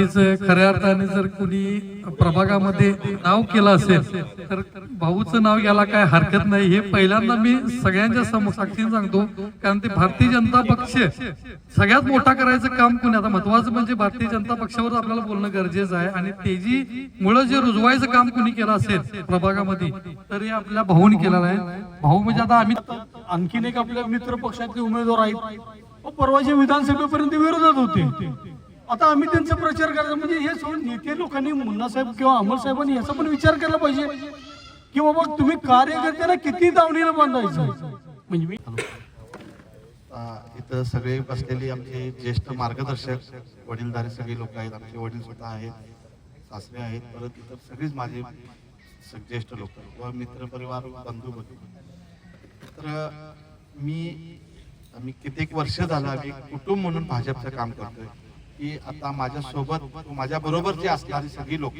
भारतीच खऱ्या अर्थाने जर कुणी प्रभागामध्ये नाव केलं असेल तर भाऊचं नाव घ्यायला काय हरकत नाही, हे पहिल्यांदा मी सगळ्यांच्या साक्षीने सांगतो. कारण ते भारतीय जनता पक्ष सगळ्यात मोठा करायचं काम कोणी, आता महत्वाचं म्हणजे भारतीय जनता पक्षावर आपल्याला बोलणं गरजेचं आहे. आणि तेजी मुळे जे रुजवायचं काम कुणी केलं असेल प्रभागामध्ये तर हे आपल्या भाऊनी केलेलं आहे. भाऊ म्हणजे आता आम्ही आणखीन एक आपल्या मित्र पक्षातले उमेदवार आहेत, परवाच्या विधानसभेपर्यंत विरोधात होते. आता आम्ही त्यांचा प्रचार करायचा म्हणजे हे सोडून नेते लोकांनी, मुन्ना साहेब किंवा अमर साहेबांनी याचा पण विचार केला पाहिजे की बाबा तुम्ही कार्यकर्त्याला किती दावणीला बांधायचं. म्हणजे मी इथं सगळे बसलेले आमचे ज्येष्ठ मार्गदर्शक वडीलधारी सगळे लोक आहेत. आमचे वडील स्वतः आहेत, सासरे आहेत, परत इतर सगळीच माझे ज्येष्ठ लोक किंवा मित्र परिवार बंधू बंधू. तर मी कित्येक वर्ष झालं आम्ही कुटुंब म्हणून भाजपचं काम करतोय की आता माझ्यासोबत माझ्या बरोबर जे असणारी सगळी लोक,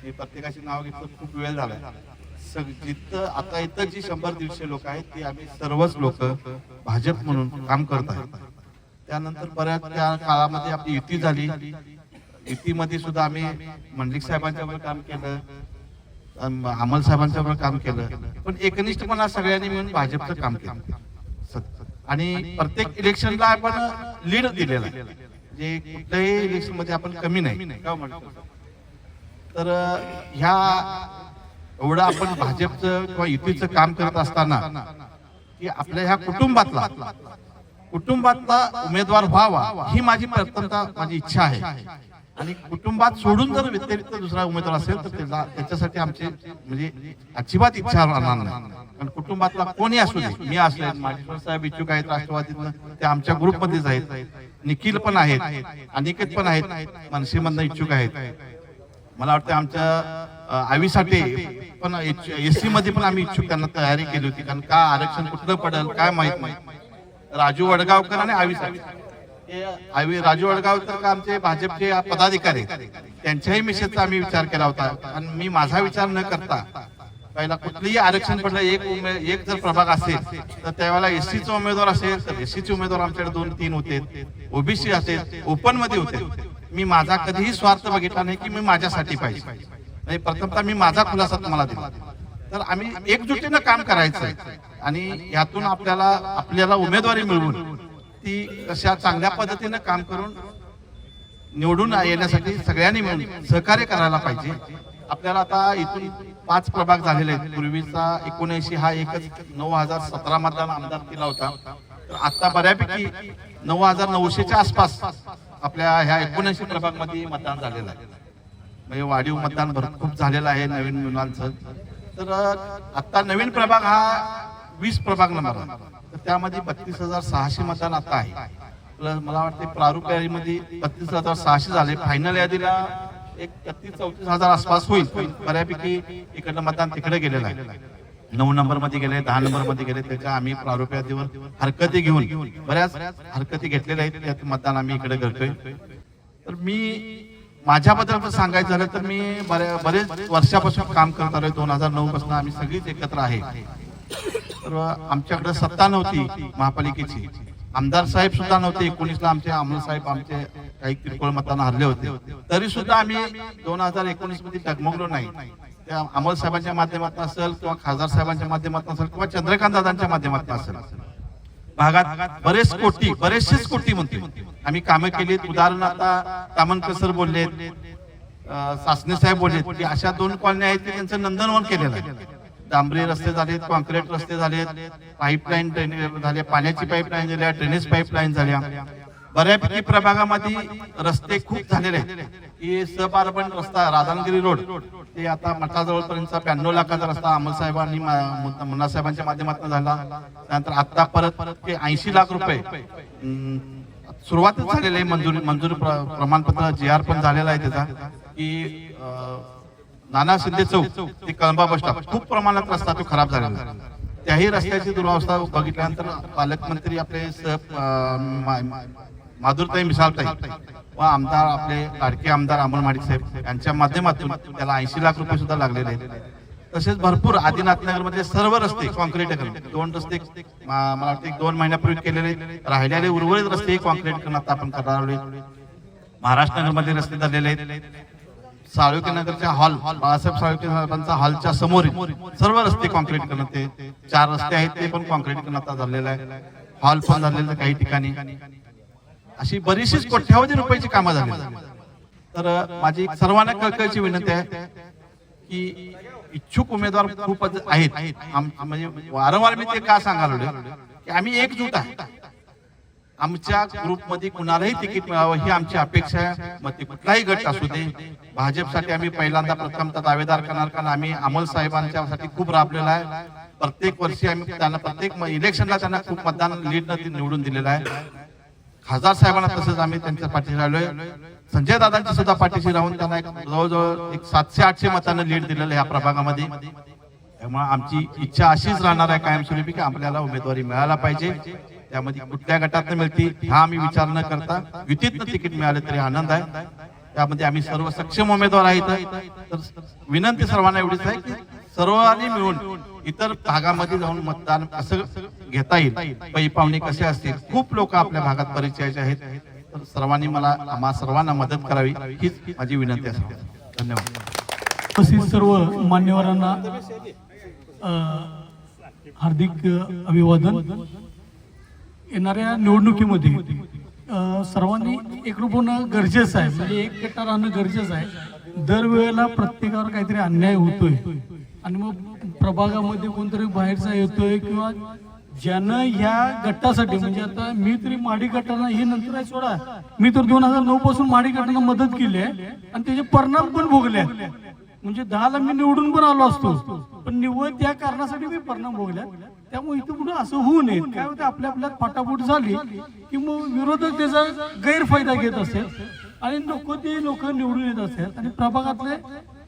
मी प्रत्येकाचे नाव घेतलं खूप वेळ झालाय, जिथं आता इथं जी 100-150 लोक आहेत ती आम्ही सर्वच लोक भाजप म्हणून काम करत आहेत. त्यानंतर बऱ्याच त्या काळामध्ये आपली युती झाली. युतीमध्ये सुद्धा आम्ही मंडलिक साहेबांच्यावर काम केलं, अमल साहेबांच्यावर काम केलं, पण एकनिष्ठपणा सगळ्यांनी मिळून भाजपचं काम केलं. आणि प्रत्येक इलेक्शनला आपण लीड दिलेला आहे, जे कुठल्याही इलेक्शन मध्ये आपण कमी नाही. तर ह्या एवढं आपण भाजपचं किंवा युतीचं काम करत असताना की आपल्या ह्या कुटुंबातला उमेदवार व्हावा ही माझी प्रथमतः माझी इच्छा आहे. आणि कुटुंबात सोडून जर व्यतिरिक्त दुसरा उमेदवार असेल तर त्याच्यासाठी आमचे म्हणजे अजिबात इच्छा राहणार नाही. कारण कुटुंबातला कोणी असू दे, मी असेल, माडेश्वर साहेब इच्छुक आहेत राष्ट्रवादीतनं, ते आमच्या ग्रुपमध्येच आहेत, निखिल पण आहेत, अनिकेत पण आहेत, मनसेमधनं इच्छुक आहेत. मला वाटतं आमच्या आवीसाठी पण एससी मध्ये पण आम्ही इच्छुक त्यांना तयारी केली होती. कारण का आरक्षण कुठलं पडेल काय माहित नाही. राजू वडगावकर आणि आवीसाठी राजू वडगावकर का आमचे भाजपचे पदाधिकारी, त्यांच्याही मिशनचा आम्ही विचार केला होता. आणि मी माझा विचार न करता पहिला कुठलंही आरक्षण पडलं, एक जर प्रभाग असेल तर त्यावेळेला एससीचा उमेदवार असेल तर एससीचे उमेदवार आमच्याकडे 2-3 होते, ओबीसी असेल, ओपन मध्ये होते. मी माझा कधीही स्वार्थ बघितला नाही की मी माझ्यासाठी पाहिजे. म्हणजे प्रथमतः मी माझा खुलासा तुम्हाला दिला. तर आम्ही एकजुटीनं काम करायचं आणि यातून आपल्याला उमेदवारी मिळवून ती कशा चांगल्या पद्धतीनं काम करून निवडून येण्यासाठी सगळ्यांनी मिळून सहकार्य करायला पाहिजे. आपल्याला आता इथून 5 प्रभाग झालेले आहेत. पूर्वीचा 79 हा एकच 9017 मतदान आमदार केला होता. तर आता बऱ्यापैकी 9900च्या आसपास आपल्या ह्या 79 प्रभाग मध्ये मतदान झालेलं आहे. म्हणजे वाढीव मतदान खूप झालेलं आहे नवीन मुलांचं. तर आता नवीन प्रभाग हा 20 प्रभाग नंबर आहे. तर त्यामध्ये 32,600 मतदान आता आहे. मला वाटते प्रारूप यादीमध्ये 32,600 झाले. फायनल यादीला एक 33-34 हजार आसपास होईल. बऱ्यापैकी इकडनं मतदान तिकडे गेलेलं आहे. 9 नंबर मध्ये गेले, 10 नंबर मध्ये गेले. त्याच्या आम्ही प्रारूप यादीवर हरकती घेऊन बऱ्याच हरकती घेतलेल्या आहेत. त्यात मतदान आम्ही इकडे करतोय. तर मी माझ्याबद्दल सांगायचं झालं तर मी बरेच वर्षापासून काम करत आलोय. 2009 पासून आम्ही सगळीच एकत्र आहे. तर आमच्याकडे सत्ता नव्हती महापालिकेची, आमदार साहेब सुद्धा नव्हते. 19ला आमचे अमल साहेब आमचे काही किरकोळ मतांना हरले होते. तरी सुद्धा आम्ही 2019 मध्ये डगमगलो नाही. त्या अमल साहेबांच्या माध्यमातून असेल किंवा खासदार साहेबांच्या माध्यमातून असेल किंवा चंद्रकांत दादांच्या माध्यमातून असेल, भागात बरेचसेच कोटी म्हणते आम्ही कामं केलीत. उदाहरण आता तामनकर सर बोलले, सासने साहेब बोलले की अशा 2 कॉलनी आहेत की त्यांचं नंदनवन केलेलं आहे. डांबरी रस्ते झालेत, कॉन्क्रीट रस्ते झालेत, पाईपलाईन झाले, पाण्याची पाईपलाईन झाल्या, ड्रेनेज पाईपलाईन झाल्या. बऱ्यापैकी प्रभागामध्ये रस्ते खूप झालेले आहेत. की सब अर्बन रस्ता राधानगिरी रोड ते आता मठाजवळपर्यंतचा 95 लाखाचा रस्ता अमल साहेबांनी मुन्ना साहेबांच्या माध्यमातून झाला. त्यानंतर आता परत ते 80 लाख रुपये सुरुवातच झालेले आहे. मंजुरी प्रमाणपत्र GR पण झालेला आहे त्याचा. की नाना शिंदे चौक ते कळंबा बस स्टॉप खूप प्रमाणात रस्ता तो खराब झालेला आहे. त्याही रस्त्याची दुरावस्था बघितल्यानंतर पालकमंत्री आपले माधुरताई मिसाळताई व आमदार आपले लाडके आमदार अमल माडिक साहेब यांच्या माध्यमातून त्याला 80 लाख रुपये सुद्धा लागलेले आहेत. तसेच भरपूर आदिनाथनगर मध्ये सर्व रस्ते कॉन्क्रीटीकरण 2 रस्ते मला वाटतं 2 महिन्यापूर्वी केलेले, राहिलेले उर्वरित रस्ते कॉन्क्रीटीकरण आता आपण करणार आहोत. महाराष्ट्रनगरमध्ये रस्ते झालेले आहेत. साळुंके नगरच्या हॉल बाळासाहेब साळुंके साहेबांचा हॉलच्या समोर सर्व रस्ते कॉन्क्रीट करण्यात ते 4 रस्ते आहेत ते पण कॉन्क्रीट करण्यात झालेलं आहे. हॉल पण झालेलं काही ठिकाणी. अशी बरीचशी कोट्यावधी रुपयाची कामं झाली. तर माझी सर्वांना कळकळीची विनंती आहे की इच्छुक उमेदवार खूप आहेत. म्हणजे वारंवार मी ते का सांगायला की आम्ही एकजूट आहे. आमच्या ग्रुपमध्ये कुणालाही तिकीट मिळावं ही आमची अपेक्षा आहे. मग ते कुठलाही गट असू दे. भाजपसाठी आम्ही पहिल्यांदा प्रथमतः दावेदार करणार, कारण आम्ही अमोल साहेबांच्यासाठी खूप राबलेला आहे. प्रत्येक वर्षी आम्ही त्यांना प्रत्येक इलेक्शनला त्यांना खूप मतदान लीड निवडून दिलेलं आहे. खासदार साहेबांना तसंच आम्ही त्यांच्या पाठीशी राहिलोय. संजय दादांच्या सुद्धा पाठीशी राहून त्यांना जवळजवळ 700-800 मतांना लीड दिलेलं ह्या प्रभागामध्ये. त्यामुळे आमची इच्छा अशीच राहणार आहे कायमस्वरूपी की आपल्याला उमेदवारी मिळायला पाहिजे. त्यामध्ये कुठल्या गटातनं मिळतील हा आम्ही विचार न करता युतीतनं तिकीट मिळाले तरी आनंद आहे. त्यामध्ये आम्ही सर्व सक्षम उमेदवार आहेत. तर विनंती सर्वांना एवढीच आहे की सर्वांनी मिळून इतर भागामध्ये जाऊन मतदान कसं घेता येईल, पै पाहुणे कसे असतील, खूप लोक आपल्या भागात परिचयाचे आहेत. तर सर्वांनी आम्हा सर्वांना मदत करावी हीच माझी विनंती असते. धन्यवाद. तसेच सर्व मान्यवरांना हार्दिक अभिवादन. येणाऱ्या निवडणुकीमध्ये सर्वांनी एकरूप होणं गरजेचं आहे. म्हणजे एक गटा राहणं गरजेचं आहे. दरवेळेला प्रत्येकावर काहीतरी अन्याय होतोय आणि मग प्रभागामध्ये कोणतरी बाहेरचा येतोय किंवा ज्यानं ह्या गटासाठी, म्हणजे आता मी तरी माडी गटांना हे नंतर आहे सोडा, मी तर 2009 पासून माडी गटांना मदत केली आहे आणि त्याचे परिणाम पण भोगले. म्हणजे 10ला मी निवडून पण आलो असतो, पण निवड त्या कारणासाठी मी परिणाम भोगल्या. त्यामुळे इथं पुढे असं होऊ नये. काय होतं, आपल्या फाटाफूट झाली की मग विरोधक त्याचा गैरफायदा घेत असेल आणि नको ते लोक निवडून येत असतात आणि प्रभागातले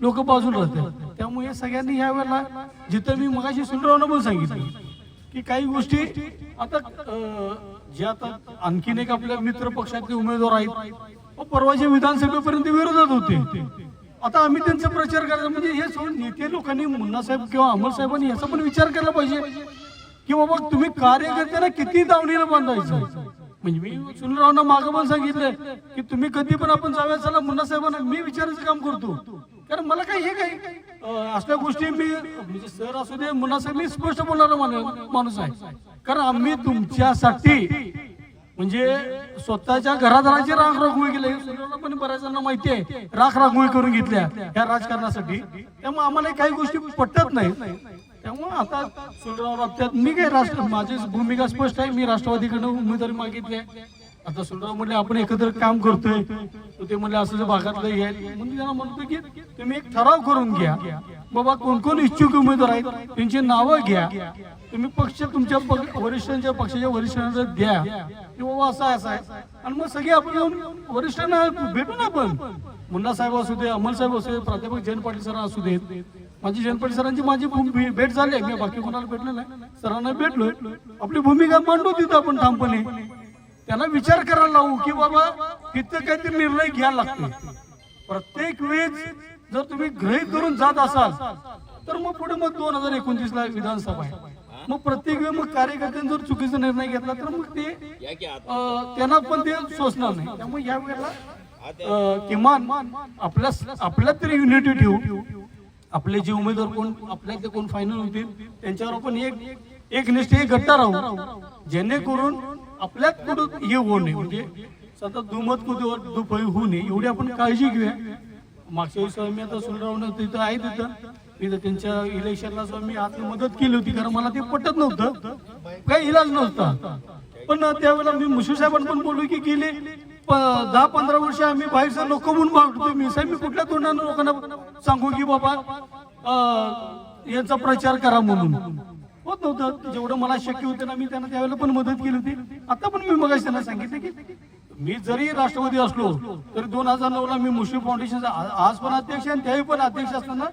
लोक बाजूला राहतात. त्यामुळे सगळ्यांनी ह्या वेळेला, जिथं मी मगाशी सुनरावनं पण सांगितलं की काही गोष्टी आता जे आता आणखीन एक आपल्या मित्र पक्षातले उमेदवार आहेत, परवाच्या विधानसभेपर्यंत विरोधात होते. आता आम्ही त्यांचा प्रचार करायचा, म्हणजे हे सोडून नेते लोकांनी, मुन्ना साहेब किंवा अमोल साहेबांनी याचा पण विचार केला पाहिजे की बाबा तुम्ही कार्यकर्त्याला किती दावणीला बांधायचं. म्हणजे मी सुनीलरावांना मागं पण सांगितलं की तुम्ही कधी पण आपण जाऊया, चला मुन्ना साहेबांना मी विचारायचं काम करतो. कारण मला काही हे काही असल्या गोष्टी मी, म्हणजे सर असू दे मुन्ना साहेब, मी स्पष्ट बोलणारा माणूस आहे. कारण आम्ही तुमच्यासाठी म्हणजे स्वतःच्या घरादाराची राख राखोळी केली. पण बऱ्याच जणांना माहिती आहे, राख राखोळी करून घेतल्या या राजकारणासाठी. त्यामुळे आम्हाला काही गोष्टी पटत नाही. त्यामुळे आता सुनीलराव राबत्यात, मी काय माझी भूमिका स्पष्ट आहे. मी राष्ट्रवादीकडनं उमेदवारी मागितली आहे. आता सुनीलराव म्हणले आपण एकत्र काम करतोय, ते म्हणले असं भागातलं हे, म्हणजे त्यांना म्हणतो की तुम्ही एक ठराव करून घ्या बाबा, कोण कोण इच्छुक उमेदवार आहेत त्यांची नावं घ्या, तुम्ही पक्ष तुमच्या वरिष्ठांच्या पक्षाच्या वरिष्ठांना द्या की बाबा असं आहे. आणि मग सगळे आपण येऊन वरिष्ठांना भेटू ना. आपण मुन्ना साहेब असू दे, अमोल साहेब असू दे, प्राध्यापक जयंत पाटील सर असू देत. माझी जयंत पाटील सरांची माझी भेट झाली आहे. मी बाकी कोणाला भेटलं नाही, सरांना भेटलोय. आपली भूमिका मांडू तिथं आपण ठामपणे, त्यांना विचार करायला लावू की बाबा इथं काहीतरी निर्णय घ्यायला लागतो. प्रत्येक वेळेस जर तुम्ही गृहीत करून जात असाल तर मग पुढे मग 2029 ला विधानसभा आहे. मग प्रत्येक वेळ मग कार्यकर्त्यांनी जर चुकीचा निर्णय घेतला तर मग ते त्यांना पण ते सोसणार नाही. त्यामुळे या वेळेला किमान आपल्यात तरी युनिटी ठेवू. आपले जे उमेदवार कोण आपल्यातले कोण फायनल होतील त्यांच्यावर आपण एक निष्ठ एक गट्टा राहू, जेणेकरून आपल्यात कुठं हे होऊ नये, म्हणजे सतत दुमत कुठे दुफळी होऊ नये एवढी आपण काळजी घेऊया. मागच्या वेळेस मी आता सुनीलराव तिथं आहे, तिथं त्यांच्या इलेक्शनला मी आत मदत केली होती, कारण मला ते पटत नव्हतं, काही इलाज नव्हता. पण त्यावेळेला मी मुश्रीफ साहेबांना पण बोललो की गेले 10-15 वर्ष आम्ही बाहेरचा लोक म्हणून मागतो. मी साहेब, मी कुठल्या तोंडाने लोकांना सांगू की बाबा यांचा प्रचार करा म्हणून, होत नव्हतं. जेवढं मला शक्य होतं ना मी त्यांना त्यावेळेला पण मदत केली होती. आता पण मी मगाशी त्यांना सांगितलं की मी जरी राष्ट्रवादी असलो तरी 2009 ला मी मुश्रीफ फाउंडेशनचा आज पण अध्यक्ष आणि त्यावेळी पण अध्यक्ष असताना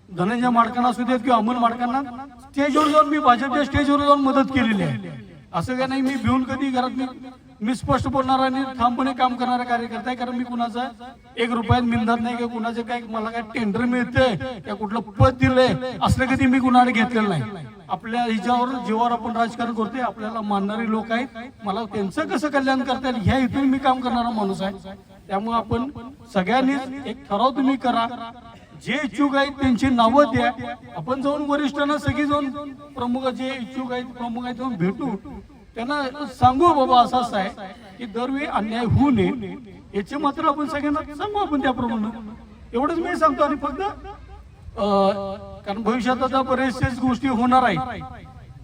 धनंजय माडकांना असू देत किंवा अमोल माडकांना स्टेजवर जाऊन मी भाजपच्या स्टेजवर जाऊन मदत केलेली आहे. असं काय नाही मी भिवून कधी घरात मी स्पष्ट बोलणारा आणि ठामपणे काम करणारा कार्यकर्ता आहे. कारण मी कुणाचा 1 रुपयात मिळणार नाही किंवा कुणाचे काय मला काय टेंडर मिळते किंवा कुठलं पद दिलंय असलं कधी मी कुणाला घेतलेलं नाही. आपल्या हिच्यावर जीवावर आपण राजकारण करतोय, आपल्याला मानणारे लोक आहेत, मला त्यांचं कसं कल्याण करता येईल ह्या हेतून मी काम करणारा माणूस आहे. त्यामुळे आपण सगळ्यांनीच एक ठराव तुम्ही करा, जे इच्छुक आहेत त्यांची नावं द्या, आपण जाऊन वरिष्ठांना सगळी जाऊन प्रमुख जे इच्छुक आहेत प्रमुख आहेत जाऊन भेटू, त्यांना सांगू बाबा असं असं आहे की दरवेळी अन्याय होऊ नये याचे मात्र आपण सगळ्यांना सांगू आपण त्याप्रमाणे. एवढंच मी सांगतो. आणि फक्त कारण भविष्यात आता बरेचशाच गोष्टी होणार आहेत,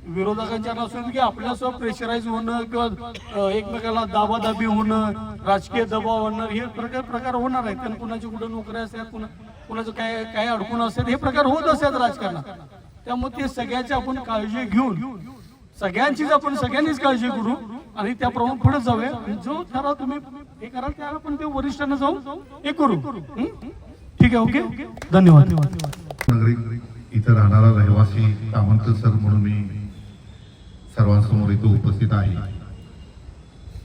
विरोधकांच्या नसून की आपल्यासह प्रेशराईज होणं किंवा एकमेकाला दाबादाबी होणं, राजकीय दबाव होणं, हे प्रकार होणार आहेत. कारण कुणाच्या कुठं नोकऱ्या असतात, कुणाचं काय काय अडकून असतात, हे प्रकार होत असतात राजकारणात. त्यामुळे ते सगळ्याची आपण काळजी घेऊन सगळ्यांचीच आपण सगळ्यांनीच काळजी करू आणि त्याप्रमाणे पुढे जाऊया. जो ठराव तुम्ही हे कराल त्याला पण ते वरिष्ठांना जाऊन हे करू. ठीक आहे, ओके, धन्यवाद. नागरिक इथं राहणारा रहिवासी तामंत सर म्हणून मी सर्वांसमोर इथं उपस्थित आहे.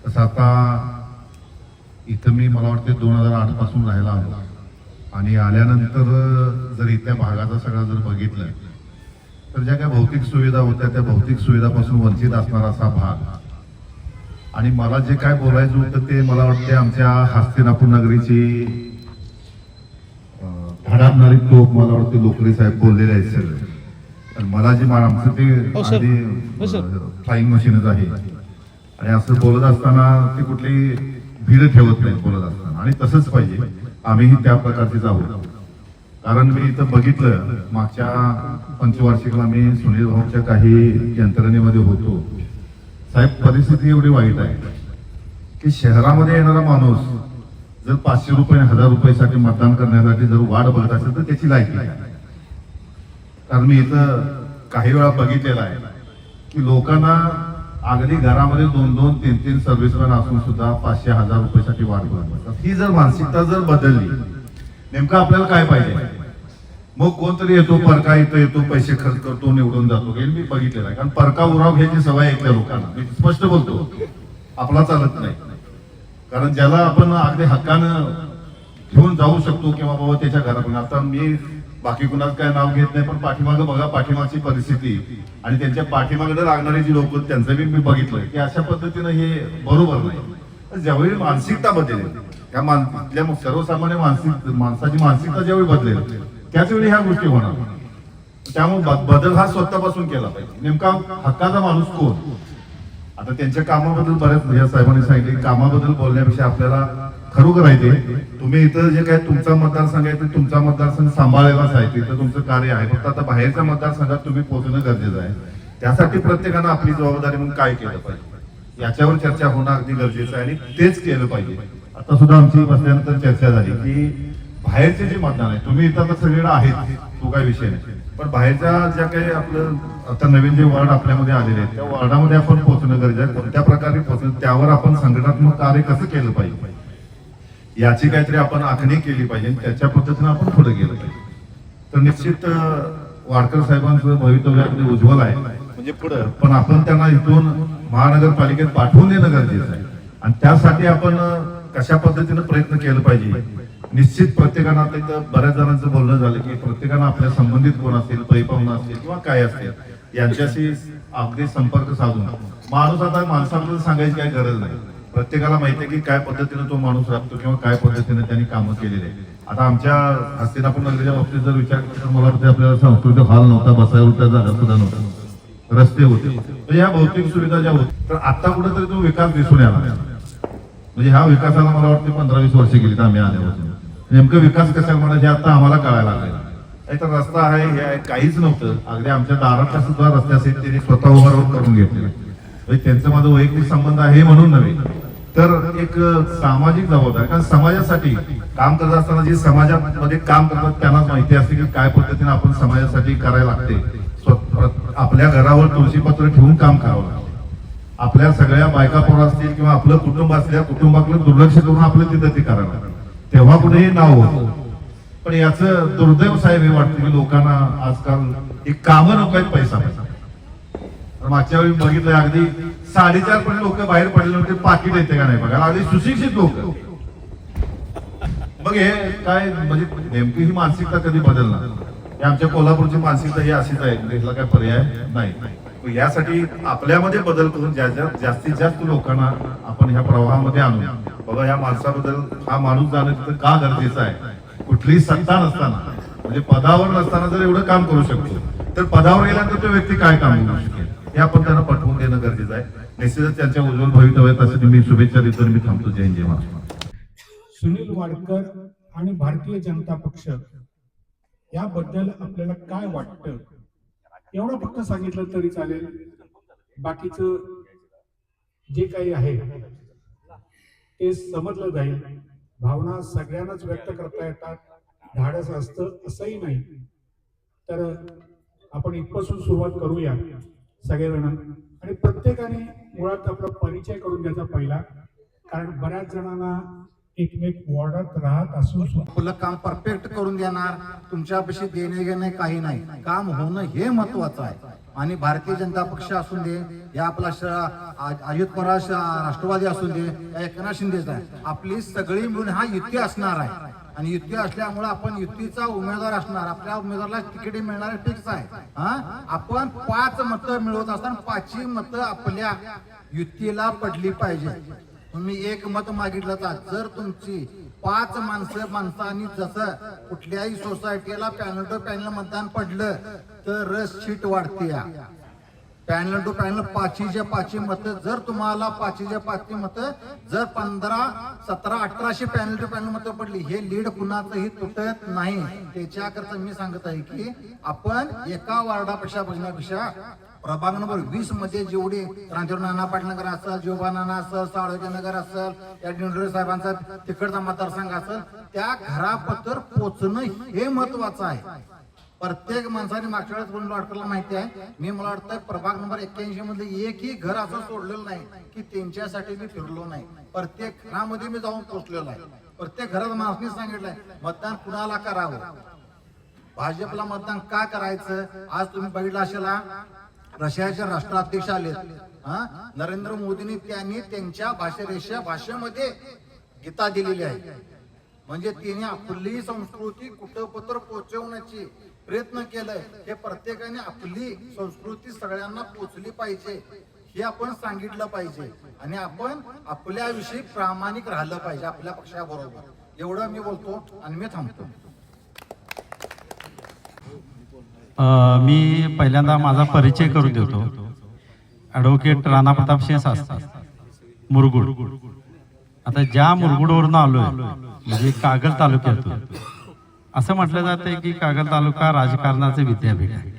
तसं आता इथं मी मला वाटते 2008 पासून राहायला आलो आणि आल्यानंतर जर इथल्या भागाचा सगळा जर बघितलं तर ज्या काही भौतिक सुविधा होत्या त्या भौतिक सुविधापासून वंचित असणारा असा भाग. आणि मला जे काय बोलायचं होतं ते मला वाटते आमच्या हस्तिनापूर नगरीची धडाडणारी टोक मला वाटते लोकरे साहेब बोललेले आहेत सगळे. आणि मला जे आमचं ते आधी फ्लाइंग मशीनच आहे आणि असं बोलत असताना ते कुठली भीड ठेवत नाही बोलत असताना, आणि तसंच पाहिजे. आम्हीही त्या प्रकारचेच आहोत. कारण मी इथं बघितलं मागच्या पंचवार्षिकला मी सुनील भाऊच्या काही यंत्रणेमध्ये होतो. साहेब, परिस्थिती एवढी वाईट आहे की शहरामध्ये येणारा माणूस जर 500 रुपये 1000 रुपयासाठी मतदान करण्यासाठी जर वाट बघत असेल तर त्याची लायकी आहे. कारण मी इथं काही वेळा बघितलेला आहे की लोकांना अगदी घरामध्ये 2-2, 3-3 सर्व्हिसमॅन असून सुद्धा 500-1000 रुपयासाठी वाट बघत. ही जर मानसिकता जर बदलली, नेमकं आपल्याला काय पाहिजे? मग कोणतरी येतो, परका इथं येतो, पैसे खर्च करतो, निवडून जातो. हे मी बघितलेलं आहे. कारण परका उराव घ्यायची सवय ऐकल्या लोकांना. मी स्पष्ट बोलतो, आपला चालत नाही. कारण ज्याला आपण अगदी हक्कानं घेऊन जाऊ शकतो किंवा बाबा त्याच्या घरातून, आता मी बाकी कुणाच काय नाव घेत नाही, पण पाठीमागं बघा पाठीमागची परिस्थिती आणि त्यांच्या पाठीमागं लागणारी जी लोक त्यांचं बी मी बघितलंय की अशा पद्धतीनं हे बरोबर नाही. ज्यावेळी मानसिकता बदलेल, त्या सर्वसामान्य माणसाची मानसिकता ज्यावेळी बदलेल त्याच वेळी ह्या गोष्टी होणार. त्यामुळे बदल हा स्वतःपासून केला पाहिजे. नेमका हक्काचा माणूस कोण? आता त्यांच्या कामाबद्दल बऱ्याच या साहेबांनी सांगितले, कामाबद्दल बोलण्यापेक्षा आपल्याला खरोखर आहे ते तुम्ही इथं जे काय तुमचा मतदारसंघ आहे ते तुमचा मतदारसंघ सांभाळायलाच आहे, तिथं तुमचं कार्य आहे. फक्त आता बाहेरच्या मतदारसंघात तुम्ही पोहोचणं गरजेचं आहे. त्यासाठी प्रत्येकानं आपली जबाबदारी म्हणून काय केलं पाहिजे याच्यावर चर्चा होणं अगदी गरजेचं आहे आणि तेच केलं पाहिजे. आता सुद्धा आमची बसल्यानंतर चर्चा झाली की बाहेरचे जे मतदान आहे, तुम्ही इथं आता सगळीकडे आहेत, तो काय विषय नाही, पण बाहेरच्या ज्या काही आपलं आता नवीन जे वॉर्ड आपल्यामध्ये आलेले आहेत त्या वॉर्डामध्ये आपण पोहोचणं गरजेचं आहे. कोणत्या प्रकारे पोहोचणं, त्यावर आपण संघटनात्मक कार्य कसं केलं पाहिजे याची काहीतरी आपण आखणी केली पाहिजे आणि त्याच्या पद्धतीने आपण पुढे गेलं पाहिजे. तर निश्चित वाडकर साहेबांचं भवितव्य अगदी उज्ज्वल आहे म्हणजे पुढं, पण आपण त्यांना इथून महानगरपालिकेत पाठवून देणं गरजेचं आहे. आणि त्यासाठी आपण कशा पद्धतीने प्रयत्न केला पाहिजे. निश्चित प्रत्येकानं आता इथं बऱ्याच जणांचं बोलणं झालं की प्रत्येकानं आपल्या संबंधित कोण असतील, पैपाहुणा असतील किंवा काय असतील यांच्याशी अगदी संपर्क साधून माणूस, आता माणसाबद्दल सांगायची काही गरज नाही, प्रत्येकाला माहिती आहे की काय पद्धतीने तो माणूस राहतो किंवा काय पद्धतीने त्यांनी कामं केलेली आहे. आता आमच्या हस्तिनापूर नगरीच्या बाबतीत जर विचार केला तर मला वाटतं आपल्याला सांस्कृतिक हॉल नव्हता, बसायला त्या जागा सुद्धा नव्हता, रस्ते होते. तर ह्या भौतिक सुविधा ज्या होत्या तर आता कुठेतरी तो विकास दिसून यायला, म्हणजे ह्या विकासाला मला वाटते 15-20 वर्ष गेली आम्ही आल्यापासून. नेमकं विकास कशाला म्हणायचे आता आम्हाला कळायला लागलं. तर रस्ता आहे हे आहे काहीच नव्हतं. अगदी आमच्या दारातल्या सुद्धा रस्ते असेल त्यांनी स्वतः उभारून करून घेतले. त्यांचं माझं वैयक्तिक संबंध आहे म्हणून नव्हे, तर एक सामाजिक जबाबदारी. कारण समाजासाठी काम करत असताना जे समाजामध्ये काम करतात त्यांनाच माहिती असते की काय पद्धतीने आपण समाजासाठी करायला लागते. आपल्या घरावर तुळशीपत्र ठेवून काम करावं लागतं. आपल्या सगळ्या बायका पोरं असतील किंवा आपलं कुटुंब असल्या कुटुंबाकडे दुर्लक्ष करून आपलं तिथं ते करावं लागतं, तेव्हा कुठेही नाव होतं. पण याचं दुर्दैव साहेब हे वाटतं की लोकांना आजकाल एक कामं नको आहेत, पैसा पैसा. मागच्या वेळी बघितलं अगदी 4.5 पर्यंत लोक बाहेर पडले होते, पाकिट येते का नाही बघा, अगदी सुशिक्षित लोक. मग हे काय म्हणजे नेमकी ही मानसिकता कधी बदलणार? आमच्या कोल्हापूरची मानसिकता ही अशीच आहे, त्याला काय पर्याय नाही. यासाठी आपल्यामध्ये बदल करून जास्तीत जास्त लोकांना आपण ह्या प्रवाहामध्ये आणू. बाबा या माणसाबद्दल हा माणूस जाणं तिथं का गरजेचं आहे, कुठलीही सत्ता नसताना म्हणजे पदावर नसताना जर एवढं काम करू शकतो तर पदावर गेल्यानंतर तो व्यक्ती काय काम करू शकेल हे आपण त्यांना पटवून देणं गरजेचं आहे. निश्चितच त्यांच्या उज्ज्वल भवितव्यासाठी मी शुभेच्छा देतो. मी थांबतो. जय हिंद, जय महाराष्ट्र. सुनील वाडकर आणि भारतीय जनता पक्ष याबद्दल आपल्याला काय वाटतं एवढं फक्त सांगितलं तरी चालेल. बाकीचं जे काही आहे ते समजलं जाईल. भावना सगळ्यांनाच व्यक्त करता येतात, धाडस असतं असंही नाही. तर आपण इथपासून सुरुवात करूया सगळेजण, आणि प्रत्येकाने मुळात आपला परिचय करून घ्यायचा पहिला, कारण बऱ्याच जणांना एकमेक वॉर्डात राहत असून सुद्धा आपलं काम परफेक्ट करून देणार, तुमच्यापाशी देणे घेणे काही नाही, काम होणं हे महत्वाचं आहे. आणि भारतीय जनता पक्ष असून दे, या आपला अजित पवार राष्ट्रवादी असून दे, या एकनाथ शिंदेचा आहे, आपली सगळी मिळून हा युती असणार आहे. आणि युती असल्यामुळे आपण युतीचा उमेदवार असणार, आपल्या उमेदवाराला तिकीट मिळणार फिक्स आहे. आपण 5 मतं मिळवत असताना 5ही मतं आपल्या युतीला पडली पाहिजे. तुम्ही 1 मत मागितलं तर जर तुमची 5 माणसांनी जसं कुठल्याही सोसायटीला पॅनल टू पॅनल मतदान पडलं तर सीट वाढते. पॅनल टू पॅनल 5च्या 5 मत जर तुम्हाला 5च्या 5 मत जर 15, 17, 18 पॅनल टू पॅनल मत पडली, हे लीड कुणाचंही तुटत नाही. त्याच्याकरता मी सांगत आहे की आपण एका वार्डापेक्षा बघण्यापेक्षा प्रभाग नंबर 20 मध्ये जेवढे नाना पाटील नगर असेल, जोबा नाना असेल, साळोखे नगर असेल, या दिंडोरे साहेबांचा तिकडचा मतदारसंघ असेल, त्या घरापत्र पोचणं हे महत्वाचं आहे. प्रत्येक माणसाने मागच्या वेळेस बोलून वाटला माहिती आहे, मला वाटतं प्रभाग नंबर 81 मध्ये एकही घर असं सोडलेलं नाही की त्यांच्यासाठी मी फिरलो नाही. प्रत्येक घरामध्ये मी जाऊन पोहोचलेलो आहे. प्रत्येक घरात माणसाने सांगितलंय मतदान कुणाला करावं, भाजपला मतदान का करायचं. आज तुम्ही बघितलं असेल रशियाचे राष्ट्राध्यक्ष आले, नरेंद्र मोदींनी त्यांनी त्यांच्या भाषेमध्ये गीता दिलेली आहे. म्हणजे तिने आपली संस्कृती कुठंपत्र पोहोचवण्याची प्रयत्न केलाय. हे प्रत्येकाने आपली संस्कृती सगळ्यांना पोचली पाहिजे हे आपण सांगितलं पाहिजे. आणि आपण आपल्याविषयी प्रामाणिक राहिलं पाहिजे आपल्या पक्षाबरोबर. एवढं मी बोलतो आणि मी थांबतो. मी पहिल्यांदा माझा परिचय करून देतो. ॲडव्होकेट राणा प्रताप सिंह शास्त्री, मुरगुड. आता ज्या मुरगुडवरून आलोय म्हणजे कागल तालुक्यातून, असं म्हटलं जातं की कागल तालुका राजकारणाचे विद्यापीठ आहे.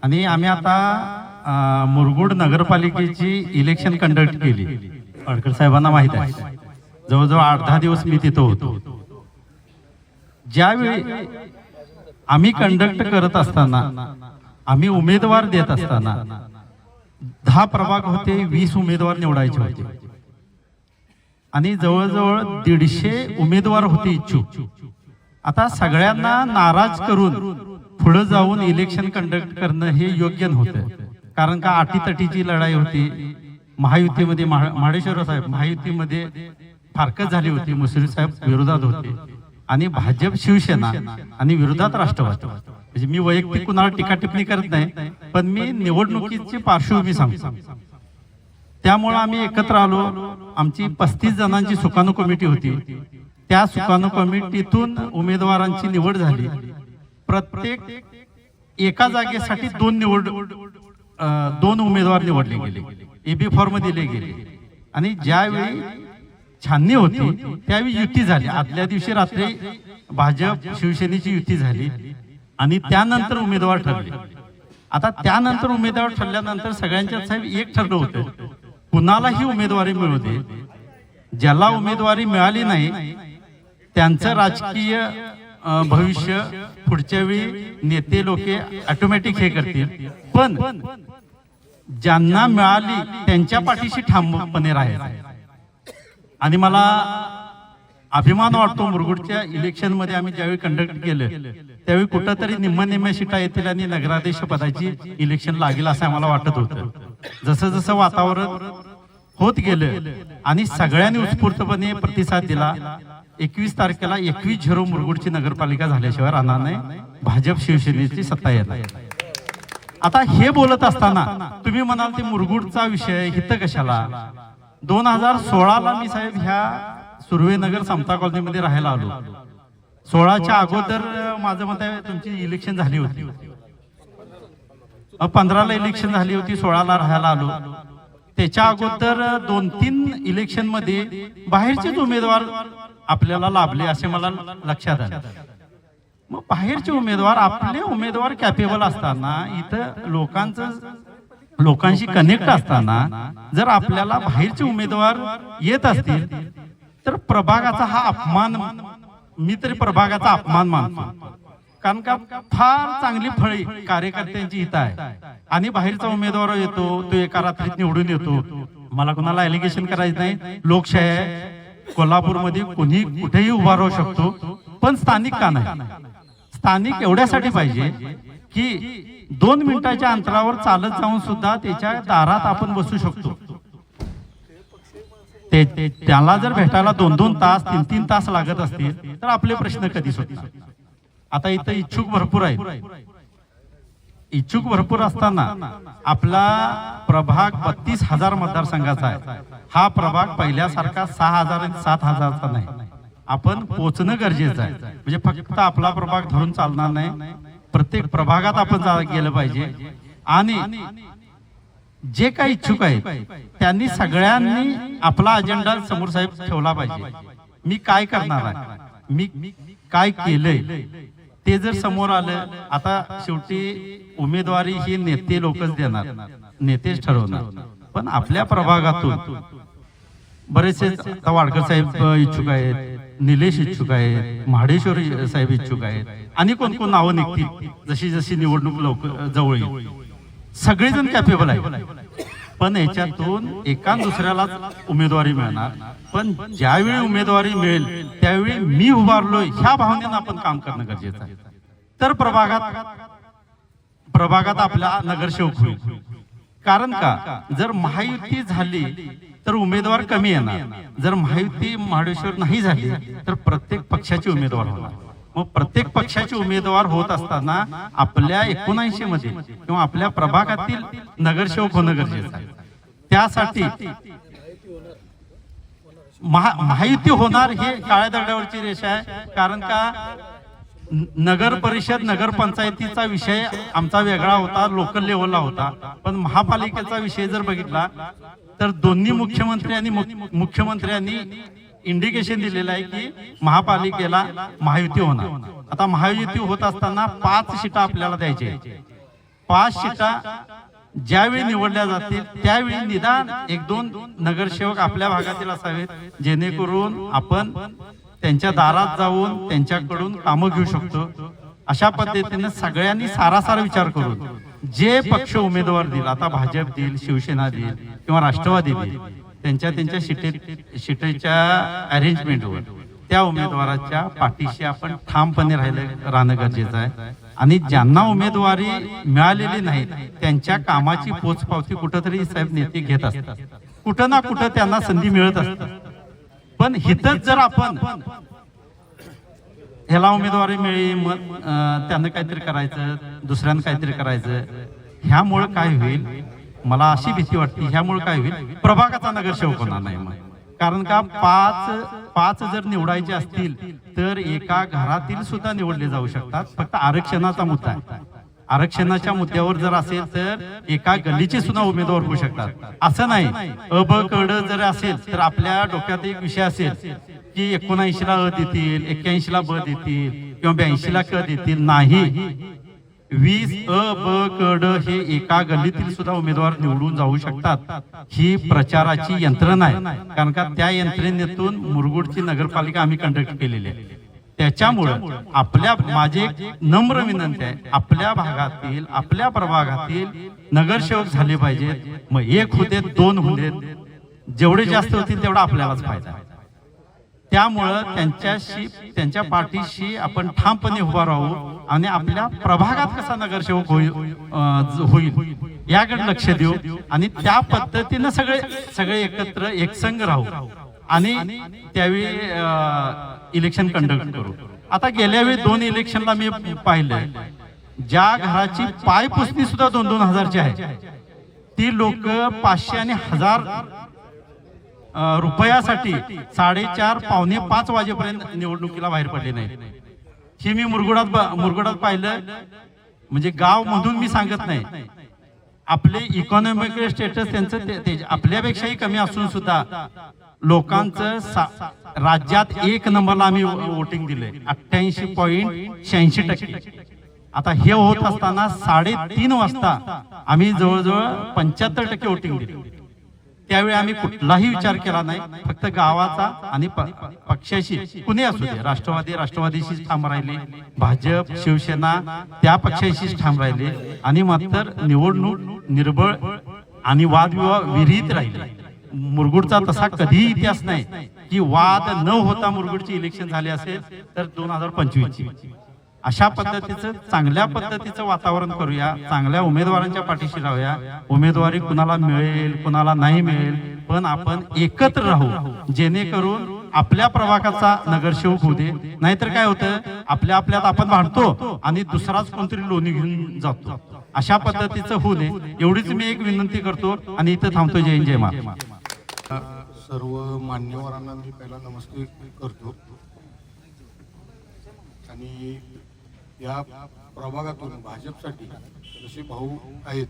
आणि आम्ही आता मुरगुड नगरपालिकेची इलेक्शन कंडक्ट केली. वाडकर साहेबांना माहित आहे, जवळजवळ 8-10 दिवस मी तिथं होतो. ज्यावेळी आम्ही कंडक्ट करत असताना, आम्ही उमेदवार देत असताना 10 प्रभाग होते, 20 उमेदवार निवडायचे होते आणि जवळजवळ 150 उमेदवार होते इच्छुक. आता सगळ्यांना नाराज करून पुढे जाऊन इलेक्शन कंडक्ट करणं हे योग्य नव्हतं. कारण का अटीतटीची लढाई होती. महायुतीमध्ये माडेश्वर साहेब महायुतीमध्ये फारकत झाली होती. मुश्रीफ साहेब विरोधात होते आणि भाजप शिवसेना आणि विरोधात राष्ट्रवादी. म्हणजे मी वैयक्तिक कुणाला टीका टिप्पणी करत नाही, पण मी निवडणुकीची पार्श्वभूमी सांगतो. त्यामुळे आम्ही एकत्र आलो. आमची 35 जणांची सुकाणू कमिटी होती. त्या सुकाणू कमिटीतून उमेदवारांची निवड झाली. प्रत्येक एका जागेसाठी 2 उमेदवार निवडले गेले, एबी फॉर्म दिले गेले. आणि ज्यावेळी छाननी होती त्यावेळी युती झाली. आदल्या दिवशी रात्री भाजप शिवसेनेची युती झाली आणि त्यानंतर उमेदवार ठरले. आता त्यानंतर उमेदवार ठरल्यानंतर सगळ्यांच्यात साहेब एक ठरलं होतं, कुणालाही उमेदवारी मिळू दे. ज्याला उमेदवारी मिळाली नाही त्यांचं राजकीय भविष्य पुढच्या वेळी नेते लोक ऑटोमॅटिक हे करतील, पण ज्यांना मिळाली त्यांच्या पाठीशी ठामपणे राहायचं. आणि मला अभिमान वाटतो, मुरगुडच्या इलेक्शन मध्ये आम्ही ज्यावेळी कंडक्ट केलं त्यावेळी कुठंतरी निम्म्या सीटा येतील आणि नगराध्यक्ष पदाची इलेक्शन लागेल असं आम्हाला वाटत होतं. जसं जसं वातावरण होत गेलं आणि सगळ्यांनी उत्स्फूर्तपणे प्रतिसाद दिला. 21 तारखेला 21-0 मुरगुडची नगरपालिका झाल्याशिवाय राहणार नाही. भाजप शिवसेनेची सत्ता येणार. आता हे बोलत असताना तुम्ही म्हणाल ते मुरगुडचा विषय हित कशाला, 2016ला मी साहेब ह्या सुर्वेनगर समता कॉलनीमध्ये राहायला आलो. 16च्या अगोदर माझं मत आहे तुमची इलेक्शन झाली होती. 15ला इलेक्शन झाली होती, 16ला राहायला आलो. त्याच्या अगोदर 2-3 इलेक्शन मध्ये बाहेरचेच उमेदवार आपल्याला लाभले असे मला लक्षात आले. मग बाहेरचे उमेदवार, आपले उमेदवार कॅपेबल असताना, इथं लोकांशी कनेक्ट असताना जर आपल्याला बाहेरचे उमेदवार येत असतील तर प्रभागाचा हा अपमान, मी तरी प्रभागाचा अपमान मानतो. कारण का फार चांगली फळी कार्यकर्त्यांची इथं आहे आणि बाहेरचा उमेदवार येतो, तो एका रात्रीत निवडून येतो. मला कोणाला एलिगेशन करायचं नाही, लोकशाही आहे. कोल्हापूरमध्ये कोणी कुठेही उभा राहू शकतो, पण स्थानिक का नाही? स्थानिक एवढ्यासाठी पाहिजे की 2 मिनिटाच्या अंतरावर चालत जाऊन सुद्धा त्याच्या दारात आपण बसू शकतो. त्याला जर भेटायला 2-2 तास 3-3 तास लागत असतील तर आपले प्रश्न कधी सुटणार? आता इथं इच्छुक भरपूर आहेत. इच्छुक भरपूर असताना आपला प्रभाग 32,000 मतदारसंघाचा आहे. हा प्रभाग पहिल्यासारखा 6,000 आणि 7,000चा नाही. आपण पोचणं गरजेचं आहे. म्हणजे फक्त आपला प्रभाग धरून चालणार नाही, प्रत्येक प्रभागात आपण गेलं पाहिजे. आणि जे काही इच्छुक आहेत त्यांनी सगळ्यांनी आपला अजेंडा समोर साहेब ठेवला पाहिजे. मी काय करणार आहे, मी काय केलंय ते जर समोर आलं. आता शेवटी उमेदवारी ही नेते लोकच देणार, नेतेच ठरवणार. पण आपल्या प्रभागातून बरेचसे आता वाडकर साहेब इच्छुक आहेत, निलेश इच्छुक आहेत, महाडेश्वर साहेब इच्छुक आहेत आणि कोण कोण नावं निघतील जशी जशी निवडणूक जवळ येईल. सगळेजण कॅपेबल आहेत. पण याच्यातून एका दुसऱ्याला उमेदवारी मिळणार. पण ज्यावेळी उमेदवारी मिळेल त्यावेळी मी उभारलोय ह्या भावनेनं आपण काम करणं गरजेचं आहे. तर प्रभागात आपला नगरसेवक होईल. कारण का, जर महायुती झाली तर उमेदवार कमी येणार. जर महायुती महाडेश्वर नाही झाली तर प्रत्येक पक्षाचे उमेदवार होणार. मग प्रत्येक पक्षाचे उमेदवार होत असताना आपल्या 79 मध्ये किंवा आपल्या प्रभागातील नगरसेवक होणं गरजेचं आहे. त्यासाठी महायुती होणार हे काळ्या दगडावरची रेषा आहे. कारण का, नगर परिषद नगरपंचायतीचा विषय आमचा वेगळा होता, लोकल लेवलला होता. पण महापालिकेचा विषय जर बघितला तर दोन्ही मुख्यमंत्र्यांनी इंडिकेशन दिलेलं आहे की महापालिकेला महायुती होणार. आता महायुती होत असताना 5 सीटा आपल्याला द्यायच्या. 5 सीटा ज्यावेळी निवडल्या जातील त्यावेळी निदान 1-2 नगरसेवक आपल्या भागातील असावेत, जेणेकरून आपण त्यांच्या दारात जाऊन त्यांच्याकडून कामं घेऊ शकतो. अशा पद्धतीने सगळ्यांनी सारासार विचार करून जे पक्ष उमेदवार देईल, आता भाजप देईल, शिवसेना देईल किंवा राष्ट्रवादी देईल, त्यांच्या सीटेच्या अरेंजमेंटवर त्या उमेदवाराच्या पाठीशी आपण ठामपणे राहणं गरजेचं आहे. आणि ज्यांना उमेदवारी मिळालेली नाही त्यांच्या कामाची पोचपावती कुठंतरी साहेब नेते घेत असतात. कुठं ना कुठं त्यांना संधी मिळत असतात. पण हितच जर आपण ह्याला उमेदवारी मिळेल मग त्यानं काहीतरी करायचं, दुसऱ्यानं काहीतरी करायचं, ह्यामुळे काय होईल, मला अशी भीती वाटते, ह्यामुळे काय होईल, प्रभागाचा नगरसेवक होणार नाही. मग कारण का 5 जर निवडायचे असतील तर एका घरातील सुद्धा निवडले जाऊ शकतात. फक्त आरक्षणाचा मुद्दा आहे. आरक्षणाच्या मुद्द्यावर जर असेल तर एका गल्लीचे सुद्धा उमेदवार होऊ शकतात. असं नाही अ ब कड जर असेल तर आपल्या डोक्यात एक विषय असेल की 79ला अ देतील, 81ला ब देतील किंवा 82ला क देतील. नाही, 20 अ ब क ड हे एका गल्लीतील सुद्धा उमेदवार निवडून जाऊ शकतात. ही प्रचाराची यंत्रणा आहे. कारण का त्या यंत्रणेतून मुरगुडची नगरपालिका आम्ही कंडक्ट केलेली आहे. त्याच्यामुळं माझी एक नम्र विनंती आहे, आपल्या भागातील आपल्या प्रभागातील नगरसेवक झाले पाहिजेत. मग 1 होते 2 होते, जेवढे जास्त होतील तेवढा आपल्यालाच फायदा. त्यामुळं त्यांच्या पाठीशी आपण ठामपणे उभा राहू आणि आपल्या प्रभागात कसा नगरसेवक होईल याकडे लक्ष देऊ आणि त्या पद्धतीनं सगळे एकत्र एकसंघ राहू आणि त्यावेळी इलेक्शन कंडक्ट करू. आता गेल्या वेळी 2 इलेक्शनला मी पाहिलं, ज्या घराची पायपुसणी सुद्धा 2-2 हजारची आहे ती लोक 500 आणि 1000 रुपयासाठी 4:30 पावणे 5 वाजेपर्यंत निवडणुकीला बाहेर पडले नाही. हे मी मुरगुडात पाहिलं. म्हणजे गाव मधून मी सांगत नाही, आपले इकॉनॉमिकल स्टेटस त्यांचं आपल्यापेक्षाही कमी असून सुद्धा लोकांचं राज्यात 1 नंबरला आम्ही वोटिंग दिले 88.86%. आता हे होत असताना 3:30 वाजता आम्ही जवळजवळ 75% वोटिंग दिले. त्यावेळी आम्ही कुठलाही विचार केला नाही, फक्त गावाचा आणि पक्षाशी कुणी असू दे, राष्ट्रवादीशीच ठाम राहिले, भाजप शिवसेना त्या पक्षाशीच ठाम राहिले आणि मात्र निवडणूक निर्बळ आणि वादविवाद विरहित राहिले. मुरगुडचा तसा कधीही इतिहास नाही की वाद न होता मुरगुडची इलेक्शन झाले असेल तर 2025ची. अशा पद्धतीचं चांगल्या पद्धतीचं वातावरण करूया, चांगल्या उमेदवारांच्या पाठीशी राहूया. उमेदवारी कुणाला मिळेल कुणाला नाही मिळेल, पण आपण एकत्र राहू, जेणेकरून आपल्या प्रभागाचा नगरसेवक होऊ दे. नाहीतर काय होतं, आपल्यात आपण भांडतो आणि दुसराच कोणतरी लोणी घेऊन जातो. अशा पद्धतीचं होऊ नये एवढीच मी एक विनंती करतो आणि इथं थांबतो. जय हिंद जय महाराष्ट्र. सर्व मान्यवरांना मी पहिला नमस्ते करतो आणि या प्रभागातून भाजपसाठी जसे भाऊ आहेत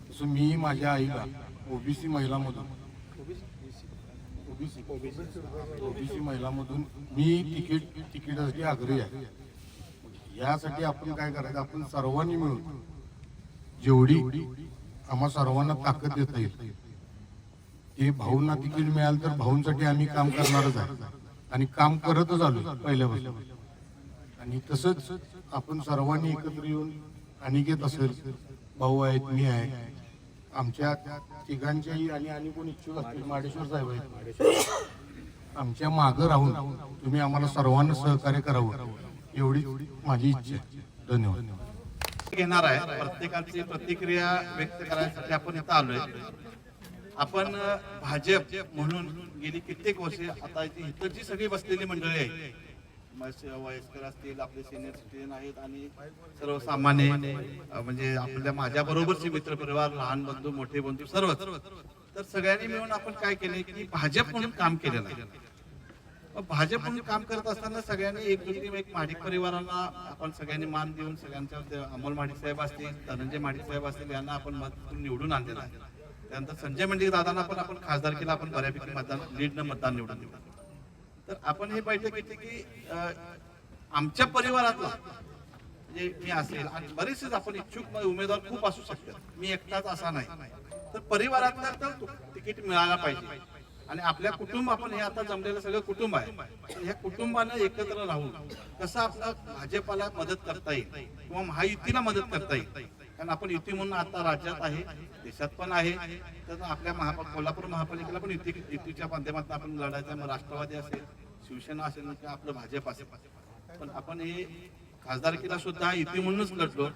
तसं मी माझ्या आईला ओबीसी महिलामधून मी तिकीटासाठी आग्रही आहे. यासाठी आपण काय करायचं, आपण सर्वांनी मिळून जेवढी आम्हा सर्वांना ताकद देता येईल ते भाऊंना तिकीट मिळालं तर भाऊंसाठी आम्ही काम करणारच आहे आणि काम करतच आलो पहिल्यापासून. आणि तसंच आपण सर्वांनी एकत्र येऊन अनिकेत असेल, भाऊ आहेत, मी आहे, आमच्या तिघांच्याही आणि कोण इच्छुक असतील, माडेश्वर साहेब आहेत, आमच्या मागं राहून तुम्ही आम्हाला सर्वांना सहकार्य करावं एवढी माझी इच्छा आहे. धन्यवाद. घेणार आहे. प्रत्येकाची प्रतिक्रिया व्यक्त करायसाठी आपण इथं आलोय. आपण भाजप म्हणून गेली कित्येक वर्षे आता इथं जी सगळी बसलेली मंडळी आहे, वयस्कर असतील, आपले सिनियर सिटीजन आहेत आणि सर्वसामान्य म्हणजे आपल्या माझ्या बरोबरचे मित्रपरिवार, लहान बंधू, मोठे बंधू सर्वच, तर सगळ्यांनी मिळून आपण काय केले की भाजप म्हणून काम केलेलं आहे. भाजप म्हणून काम करत असताना सगळ्यांनी एक महाडिक परिवारांना आपण सगळ्यांनी मान देऊन सगळ्यांच्या अमोल महाडिक साहेब असतील, धनंजय महाडिक साहेब असतील, यांना आपण मत निवडून आणलेलं आहे. त्यानंतर संजय मंडिक दादांना पण आपण खासदारकीला आपण बऱ्यापैकी लीडनं मतदान निवडून दिलं. तर आपण हे बैठक घेतली की आमच्या परिवारातला म्हणजे मी असेल आणि बरेचसेच आपण इच्छुक उमेदवार खूप असू शकतात, मी एकटाच असा नाही, तर परिवारातला तर तिकीट मिळायला पाहिजे. आणि आपल्या कुटुंब, आपण हे आता जमलेलं सगळं कुटुंब आहे, ह्या कुटुंबानं एकत्र राहून कसं आपला भाजपाला मदत करता येईल किंवा महायुतीला मदत करता येईल. कारण आपण युती म्हणून आता राज्यात आहे, देशात पण आहे, तर आपल्या कोल्हापूर महापालिकेला पण युतीच्या माध्यमातून आपण लढायचं. मग राष्ट्रवादी असेल, शिवसेना असेल किंवा आपलं भाजप असेल, पण आपण हे खासदारकीला सुद्धा युती म्हणूनच लढलो.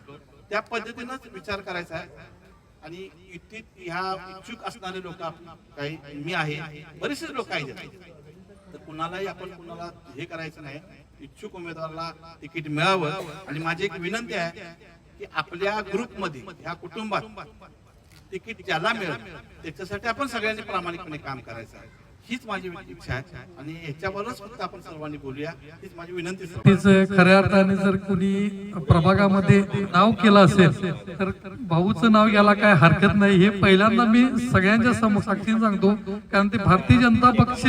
त्या पद्धतीनंच विचार करायचा आहे. आणि युतीत ह्या इच्छुक असणारे लोक काही, मी आहे, बरेचसे लोक आहेत, तर कुणालाही आपण कुणाला हे करायचं नाही. इच्छुक उमेदवाराला तिकीट मिळावं. आणि माझी एक विनंती आहे की आपल्या ग्रुपमध्ये, ह्या कुटुंबात तिकीट ज्याला मिळेल त्याच्यासाठी आपण सगळ्यांनी प्रामाणिकपणे काम करायचं आहे. हीच माझी इच्छा आहे आणि ह्याच्यावरच फक्त आपण सर्वांनी बोलूया, हीच माझी विनंती. खऱ्या अर्थाने जर कुणी प्रभागामध्ये नाव केलं असेल तर भाऊचं नाव घ्यायला काय हरकत नाही. हे पहिल्यांदा मी सगळ्यांच्या साक्षीने सांगतो, कारण ते भारतीय जनता पक्ष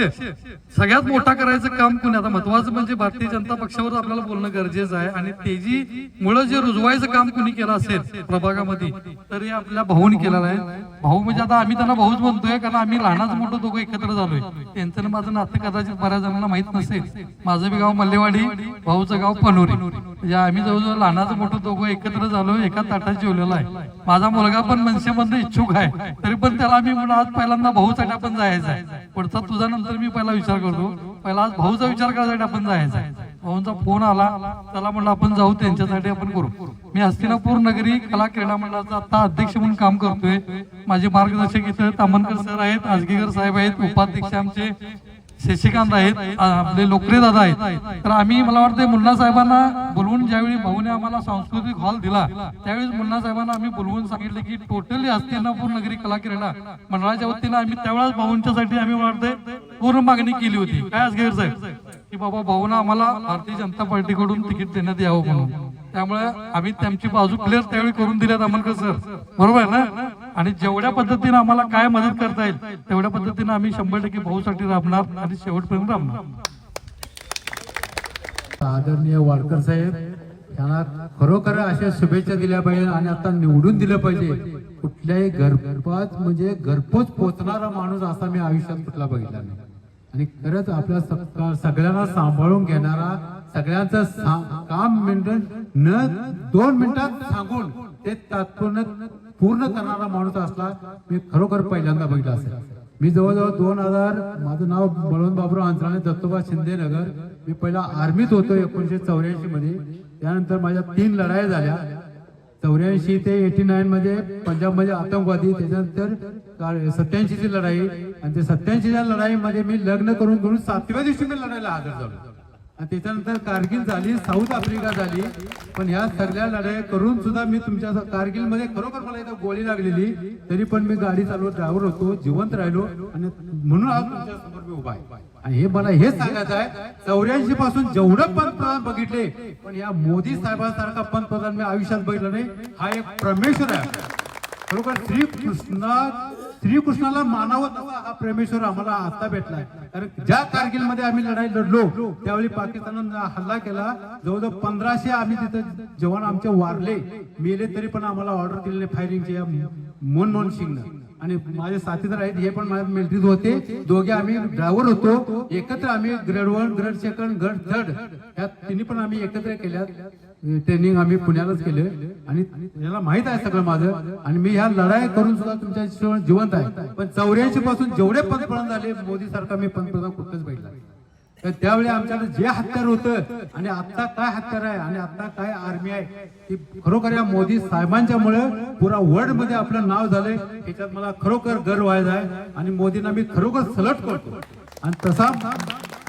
सगळ्यात मोठा करायचं काम कोणी, आता महत्वाचं म्हणजे भारतीय जनता पक्षावर आपल्याला बोलणं गरजेचं आहे. आणि तेजी मुळे जे रुजवायचं काम कुणी केलं असेल प्रभागामध्ये तर हे आपल्या भाऊने केलेलं आहे. भाऊ म्हणजे आता आम्ही त्यांना भाऊच म्हणतोय, कारण आम्ही लहानाच मोठं दोघं एकत्र झालोय. त्यांचं माझं नातं कदाचित बऱ्याच जणांना माहित नसेल. माझं बी गाव मल्लेवाडी, भाऊचं गाव पनोरी, म्हणजे आम्ही जवळजवळ लहानाचं मोठं दोघं एकत्र झालो, एका ताटात जेवलेला आहे. माझा मुलगा पण मनसेमधनं इच्छुक आहे, तरी पण त्याला मी म्हणून आज पहिल्यांदा भाऊसाठी आपण जायचं आहे. पुढचा तुझा नंतर मी पहिला विचार करतो, पहिला आज भाऊचा विचार करायसाठी आपण जायचं आहे. भाऊंचा फोन आला, त्याला म्हणलं आपण जाऊ, त्यांच्यासाठी आपण करू. मी हस्तिनापूर नगरी कला क्रीडा मंडळाचा आता अध्यक्ष म्हणून काम करतोय. माझे मार्गदर्शक इथं तामनकर सर आहेत, आजगेकर साहेब आहेत, उपाध्यक्ष आमचे शशिकांत आहेत, आपले लोकरे दादा आहेत. तर आम्ही मला वाटतं मुन्ना साहेबांना बोलवून ज्यावेळी भाऊने आम्हाला सांस्कृतिक हॉल दिला त्यावेळेस मुन्ना साहेबांना आम्ही बोलवून सांगितले की टोटली हस्तिनापूर नगरी कला क्रीडा मंडळाच्या वतीनं आम्ही त्यावेळेस भाऊंच्यासाठी आम्ही वाटतंय पूर्ण मागणी केली होती. काय असगीर साहेब की बाबा भाऊना आम्हाला भारतीय जनता पार्टीकडून तिकीट देण्यात यावं म्हणून. त्यामुळे आम्ही त्यांची बाजू क्लिअर त्यावेळी करून दिल्यात आम्हाला सर, बरोबर आहे ना. आणि जेवढ्या पद्धतीने आम्हाला काय मदत करता येईल तेवढ्या पद्धतीने आम्ही 100% भाऊसाठी राबणार आणि शेवटपर्यंत राबणार. आदरणीय वाडकर साहेब यांना खरोखर अशा शुभेच्छा दिल्या पाहिजे आणि आता निवडून दिलं पाहिजे. कुठल्याही घरपोच म्हणजे घरपोच पोचणारा माणूस असा मी आयुष्यात कुठला बघितला नाही. आणि खरंच आपल्या सगळ्यांना सांभाळून घेणारा, सगळ्यांचं काम न 2 मिनिटात सांगून ते तात्पुरतं पूर्ण करणारा माणूस असला मी खरोखर पहिल्यांदा बघितला असेल. मी जवळजवळ 2000 माझं नाव बळवंत बाबूराव अंतराळे, दत्तोबा शिंदे नगर. मी पहिला आर्मीत होतो 1984 मध्ये. त्यानंतर माझ्या 3 लढाया झाल्या. 84 ते 89 मध्ये पंजाबमध्ये आतंकवादी, त्याच्यानंतर 87 ची लढाई, आणि ते 87च्या लढाईमध्ये मी लग्न करून 7व्या दिवशी मी लढायला हजर झालो. आणि त्याच्यानंतर कारगिल झाली, साऊथ आफ्रिका झाली. पण ह्या सगळ्या लढाई करून सुद्धा मी तुमच्या कारगिलमध्ये खरोखर मला इथं गोळी लागलेली तरी पण मी गाडी चालवत ड्रायव्हर होतो, जिवंत राहिलो आणि म्हणून आज तुमच्या समोर मी उभा आहे. आणि हे मला हे सांगायचं आहे 84 पासून जेवढं पंतप्रधान बघितले पण या मोदी साहेबांसारखा पंतप्रधान मी आयुष्यात बघितलं नाही. हा एक परमेश्वर आहे खरोखर. श्रीकृष्णाला मानावं तसा हा परमेश्वर आम्हाला आता भेटलाय. कारण ज्या कारगिलमध्ये आम्ही लढाई लढलो त्यावेळी पाकिस्ताननं हल्ला केला. जवळजवळ 1500 आम्ही तिथं जवान आमचे वारले, मेले, तरी पण आम्हाला ऑर्डर दिलेले फायरिंगची मनमोहन सिंगनं. आणि माझे साथीदार आहेत हे पण माझ्या मिलिटरीत होते. दोघे आम्ही ड्रायव्हर होतो. एकत्र आम्ही ग्रेड 1, ग्रेड 2, ग्रेड 3 ह्या तिन्ही पण आम्ही एकत्र केल्या. ट्रेनिंग आम्ही पुण्यालाच केलं आणि याला माहित आहे सगळं माझं. आणि मी ह्या लढाई करून सुद्धा तुमच्या जिवंत आहे. पण 84 पासून जेवढे पंतप्रधान झाले मोदी सारखा मी पंतप्रधान कुठंच बघितला. तर त्यावेळी आमच्याकडे जे हत्यार होतं आणि आता काय हत्यार आहे आणि आता काय आर्मी आहे ती खरोखर या मोदी साहेबांच्यामुळे पुरा वर्ल्ड मध्ये आपलं नाव झालंय. याच्यात मला खरोखर गर्व व्हायचा आहे आणि मोदींना मी खरोखर सलट करतो. आणि तसा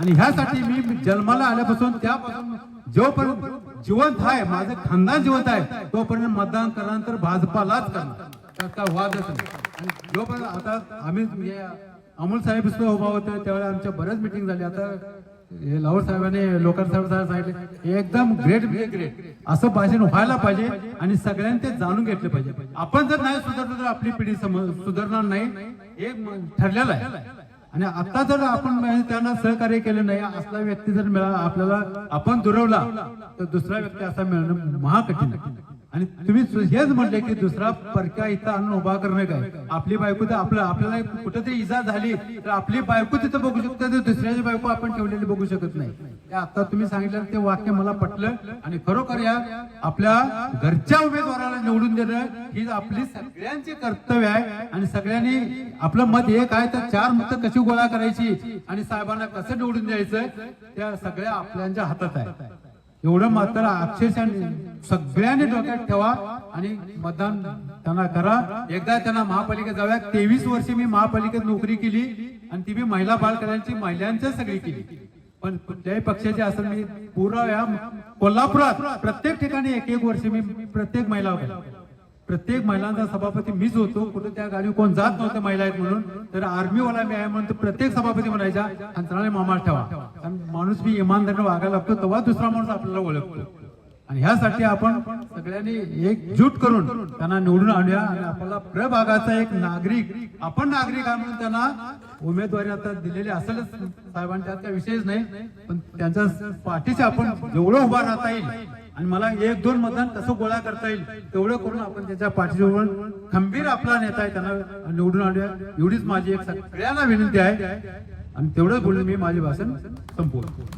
आणि ह्यासाठी मी जन्माला आल्यापासून त्यापासून जोपर्यंत जिवंत आहे, माझं खानदान जिवंत आहे, तोपर्यंत मतदान करण्यानंतर भाजपालाच करणार, त्याचा वादच नाही. आणि जोपर्यंत आता आम्ही अमोल साहेब सुद्धा उभा होते त्यावेळी आमच्या बऱ्याच मिटिंग झाली. आता लाहोर साहेबांनी लोकांना सांगितले एकदम ग्रेट असं भाषण व्हायला पाहिजे आणि सगळ्यांनी ते जाणून घेतलं पाहिजे. आपण जर नाही सुधारलं तर आपली पिढी सुधारणार नाही हे ठरलेलं आहे. आणि आता जर आपण त्यांना सहकार्य केलं नाही, असला व्यक्ती जर आपल्याला आपण दुरवला तर दुसरा व्यक्ती असा मिळणं महाकठीण आहे. आणि तुम्ही हेच म्हटले की दुसरा परक्या इथं आणून उभा करणं काय. आपली बायको तर आपल्याला कुठेतरी इजा झाली तर आपली बायको तिथं बघू शकतो, तर दुसऱ्याची बायको आपण ठेवलेली बघू शकत नाही. आता तुम्ही सांगितलं ते वाक्य मला पटलं. आणि खरोखर या आपल्या घरच्या उमेदवाराला निवडून देणं ही आपली सगळ्यांची कर्तव्य आहे. आणि सगळ्यांनी आपलं मत एक आहे तर 4 मतं कशी गोळा करायची आणि साहेबांना कसं निवडून द्यायचं त्या सगळ्या आपल्याच्या हातात आहे. एवढं मात्र अक्षरशः सगळ्यांनी डोक्यात ठेवा आणि मतदान त्यांना करा. एकदा त्यांना महापालिकेत जाऊया. 23 वर्षे मी महापालिकेत नोकरी केली आणि ती मी महिला बाल कल्याणची महिलांच्या सगळी केली. पण कुठल्याही पक्षाचे असं मी पूर्ण या कोल्हापुरात प्रत्येक ठिकाणी 1-1 वर्ष मी प्रत्येक महिलांचा सभापती मीच होतो. कुठे त्या गाडी कोण जात नव्हतं महिला आहेत म्हणून, तर आर्मीवाला मी आहे म्हणून प्रत्येक सभापती म्हणायच्या अंतराळे मामा ठेवा. माणूस मी इमानदारीने वागायला लागतो तेव्हा दुसरा माणूस आपल्याला ओळखतो. आणि ह्यासाठी आपण सगळ्यांनी एकजूट करून त्यांना निवडून आणूया. आणि आपल्याला प्रभागाचा एक नागरिक आपण नागरिक आहे म्हणून त्यांना उमेदवारी आता दिलेली असेलच साहेबांच्या काही विषयच नाही. पण त्यांच्या पाठीशी आपण जेवढं उभा राहता येईल आणि मला 1-2 मतदान कसं गोळा करता येईल तेवढं करून आपण त्याच्या पाठीशी खंबीर आपला नेता आहे त्यांना निवडून आणूया. एवढीच माझी एक सगळ्यांना विनंती आहे. आणि तेवढंच बोलून मी माझे भाषण संपवतो.